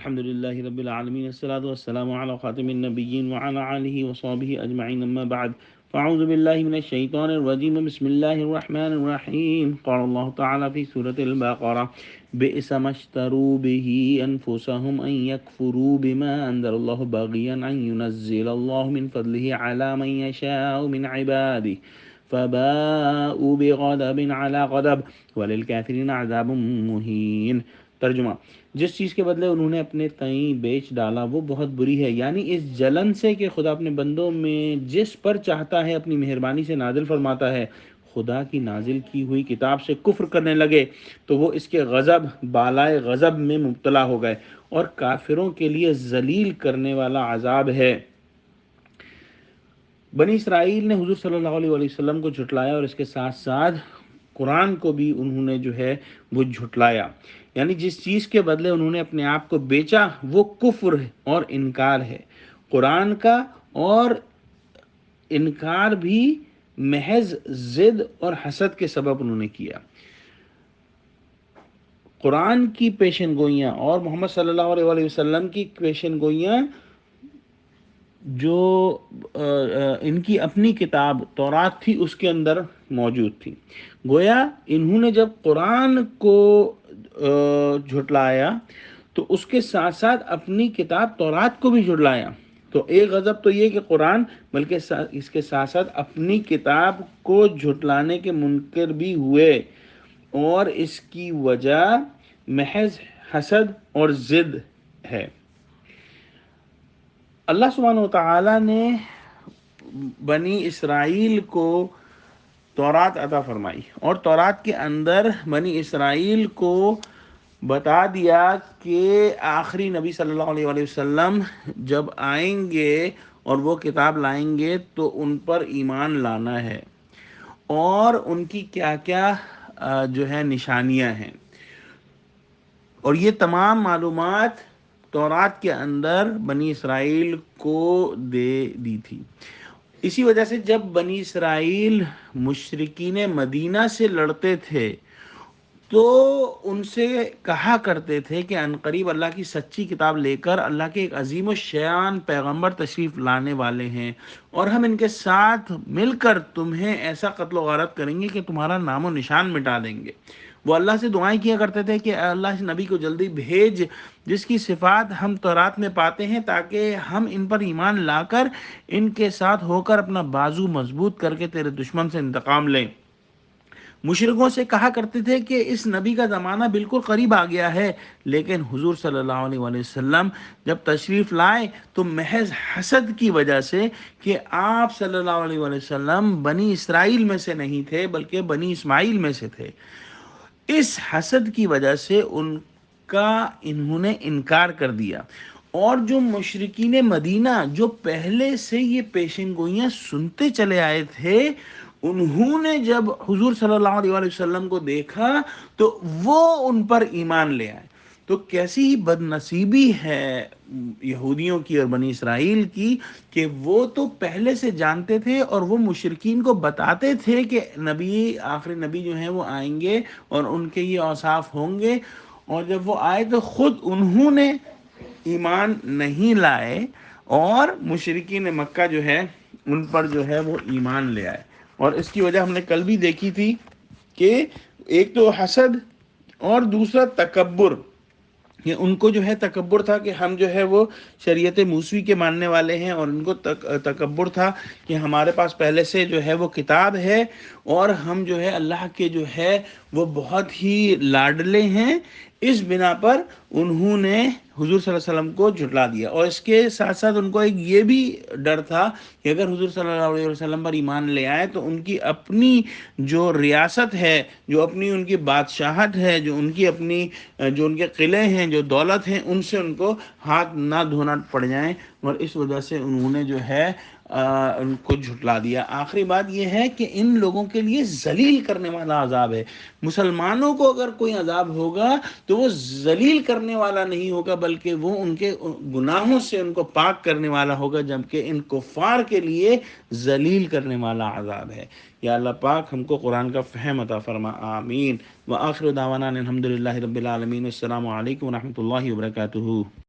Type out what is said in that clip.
الحمد لله رب العالمين الصلاة والسلام على خاتم النبيين وعلى آله وصحبه أجمعين أما بعد فأعوذ بالله من الشيطان الرجيم بسم الله الرحمن الرحيم قال الله تعالى في سورة البقرة بئس ما اشتروا به أنفسهم أن يكفروا بما أنزل الله بغيا أن ينزل الله من فضله على من يشاء من عباده فباءوا بغضب على غضب وللكافرين عذاب مهين۔ ترجمہ: جس چیز کے بدلے انہوں نے اپنے تئیں بیچ ڈالا وہ بہت بری ہے، یعنی اس جلن سے کہ خدا اپنے بندوں میں جس پر چاہتا ہے اپنی مہربانی سے نازل فرماتا ہے۔ خدا کی نازل کی ہوئی کتاب سے کفر کرنے لگے تو وہ اس کے غضب بالائے غضب میں مبتلا ہو گئے اور کافروں کے لیے ذلیل کرنے والا عذاب ہے۔ بنی اسرائیل نے حضور صلی اللہ علیہ وسلم کو جھٹلایا اور اس کے ساتھ ساتھ قرآن کو بھی انہوں نے وہ جھٹلایا، یعنی جس چیز کے بدلے انہوں نے اپنے آپ کو بیچا وہ کفر اور انکار ہے۔ قرآن کا اور انکار بھی محض ضد اور حسد کے سبب انہوں نے کیا۔ قرآن کی پیشن گوئیاں اور محمد صلی اللہ علیہ وسلم کی پیشن گوئیاں جو ان کی اپنی کتاب تورات تھی اس کے اندر موجود تھی۔ گویا انہوں نے جب قرآن کو جھٹلایا تو اس کے ساتھ ساتھ اپنی کتاب تورات کو بھی جھٹلایا۔ تو ایک غضب تو یہ کہ قرآن، بلکہ اس کے ساتھ ساتھ اپنی کتاب کو جھٹلانے کے منکر بھی ہوئے، اور اس کی وجہ محض حسد اور ضد ہے۔ اللہ سبحانہ و تعالیٰ نے بنی اسرائیل کو تورات عطا فرمائی اور تورات کے اندر بنی اسرائیل کو بتا دیا کہ آخری نبی صلی اللہ علیہ وسلم جب آئیں گے اور وہ کتاب لائیں گے تو ان پر ایمان لانا ہے، اور ان کی کیا کیا نشانیاں ہیں، اور یہ تمام معلومات تورات کے اندر بنی اسرائیل کو دے دی تھی۔ اسی وجہ سے جب بنی اسرائیل مشرکین مدینہ سے لڑتے تھے تو ان سے کہا کرتے تھے کہ عنقریب اللہ کی سچی کتاب لے کر اللہ کے ایک عظیم الشان پیغمبر تشریف لانے والے ہیں، اور ہم ان کے ساتھ مل کر تمہیں ایسا قتل و غارت کریں گے کہ تمہارا نام و نشان مٹا دیں گے۔ وہ اللہ سے دعائیں کیا کرتے تھے کہ اے اللہ اس نبی کو جلدی بھیج جس کی صفات ہم تورات میں پاتے ہیں، تاکہ ہم ان پر ایمان لا کر ان کے ساتھ ہو کر اپنا بازو مضبوط کر کے تیرے دشمن سے انتقام لیں۔ مشرکوں سے کہا کرتے تھے کہ اس نبی کا زمانہ بالکل قریب آ گیا ہے، لیکن حضور صلی اللہ علیہ وسلم جب تشریف لائے تو محض حسد کی وجہ سے کہ آپ صلی اللہ علیہ وسلم بنی اسرائیل میں سے نہیں تھے بلکہ بنی اسماعیل میں سے تھے، اس حسد کی وجہ سے انہوں نے انکار کر دیا۔ اور جو مشرکین مدینہ جو پہلے سے یہ پیشن گوئیاں سنتے چلے آئے تھے، انہوں نے جب حضور صلی اللہ علیہ وسلم کو دیکھا تو وہ ان پر ایمان لے آئے۔ تو کیسی ہی بد نصیبی ہے یہودیوں کی اور بنی اسرائیل کی کہ وہ تو پہلے سے جانتے تھے اور وہ مشرکین کو بتاتے تھے کہ آخری نبی جو ہیں وہ آئیں گے اور ان کے یہ اوصاف ہوں گے، اور جب وہ آئے تو خود انہوں نے ایمان نہیں لائے اور مشرکین مکہ ان پر وہ ایمان لے آئے۔ اور اس کی وجہ ہم نے کل بھی دیکھی تھی کہ ایک تو حسد اور دوسرا تکبر، یہ ان کو تکبر تھا کہ ہم وہ شریعت موسوی کے ماننے والے ہیں، اور ان کو تکبر تھا کہ ہمارے پاس پہلے سے وہ کتاب ہے اور ہم اللہ کے وہ بہت ہی لاڈلے ہیں۔ اس بنا پر انہوں نے حضور صلی اللہ علیہ وسلم کو جھٹلا دیا، اور اس کے ساتھ ساتھ ان کو ایک یہ بھی ڈر تھا کہ اگر حضور صلی اللہ علیہ وسلم پر ایمان لے آئے تو ان کی اپنی جو ریاست ہے، جو اپنی ان کی بادشاہت ہے، جو ان کی اپنی جو ان کے قلعے ہیں، جو دولت ہیں، ان سے ان کو ہاتھ نہ دھونا پڑ جائیں، اور اس وجہ سے انہوں نے ان کو جھٹلا دیا۔ آخری بات یہ ہے کہ ان لوگوں کے لیے ذلیل کرنے والا عذاب ہے۔ مسلمانوں کو اگر کوئی عذاب ہوگا تو وہ ذلیل کرنے والا نہیں ہوگا، بلکہ وہ ان کے گناہوں سے ان کو پاک کرنے والا ہوگا، جبکہ ان کفار کے لیے ذلیل کرنے والا عذاب ہے۔ یا اللہ پاک ہم کو قرآن کا فہم عطا فرما، آمین۔ وآخر دعوانا الحمدللہ رب العالمین۔ السلام علیکم ورحمۃ اللہ وبرکاتہ۔